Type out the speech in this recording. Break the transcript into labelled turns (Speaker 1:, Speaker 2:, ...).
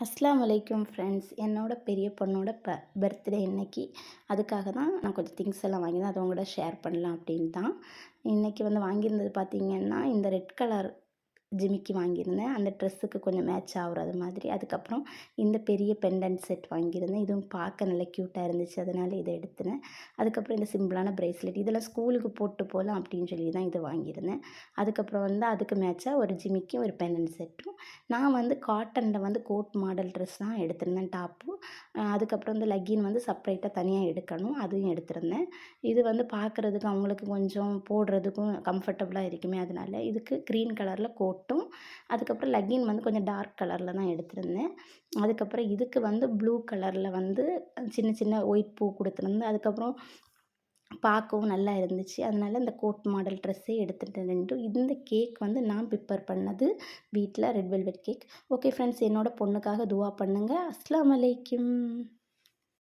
Speaker 1: அஸ்ஸலாமு அலைக்கும் ஃப்ரெண்ட்ஸ். என்னோட பெரிய பொண்ணோட பர்த்டே இன்னைக்கு. அதுக்காக தான் நான் கொஞ்சம் திங்ஸ் எல்லாம் வாங்கியிருந்தேன். அதை உங்கள்கிட்ட ஷேர் பண்ணலாம் அப்படின்னு தான். இன்னைக்கு வந்து வாங்கியிருந்தது பார்த்தீங்கன்னா, இந்த ரெட் கலர் ஜிமிக்கி வாங்கியிருந்தேன். அந்த ட்ரெஸ்ஸுக்கு கொஞ்சம் மேட்ச் ஆகுறது மாதிரி. அதுக்கப்புறம் இந்த பெரிய பெண்டன்ட் செட் வாங்கியிருந்தேன். இதுவும் பார்க்க நல்லா க்யூட்டாக இருந்துச்சு. அதனால இதை எடுத்தேன். அதுக்கப்புறம் இந்த சிம்பிளான பிரேஸ்லெட். இதெல்லாம் ஸ்கூலுக்கு போட்டு போகலாம் அப்படின்னு சொல்லி தான் இது வாங்கியிருந்தேன். அதுக்கப்புறம் வந்து அதுக்கு மேட்சாக ஒரு ஜிமிக்கி, ஒரு பெண்டன்ட் செட்டும். நான் வந்து காட்டனில் வந்து கோட் மாடல் ட்ரெஸ் தான் எடுத்திருந்தேன் டாப்பும். அதுக்கப்புறம் வந்து லெக்கின் வந்து செப்பரேட்டாக தனியாக எடுக்கணும். அதுவும் எடுத்திருந்தேன். இது வந்து பார்க்குறதுக்கு அவங்களுக்கு கொஞ்சம் போடுறதுக்கும் கம்ஃபர்டபுளாக இருக்குமே அதனால இதுக்கு க்ரீன் கலரில் கோட்டும், அதுக்கப்புறம் லெக்கின் வந்து கொஞ்சம் டார்க் கலரில் தான் எடுத்திருந்தேன். அதுக்கப்புறம் இதுக்கு வந்து ப்ளூ கலரில் வந்து சின்ன சின்ன ஒயிட் பூ கொடுத்துருந்தேன். அதுக்கப்புறம் பார்க்கவும் நல்லா இருந்துச்சு. அதனால இந்த கோட் மாடல் ட்ரெஸ்ஸே எடுத்துட்டேன் 2ம். இந்த கேக் வந்து நான் ப்ரிப்பேர் பண்ணது வீட்ல, red velvet cake. Okay friends, என்னோட பொண்ணுக்காக துவா பண்ணுங்க. அஸ்ஸலாமு அலைக்கும்.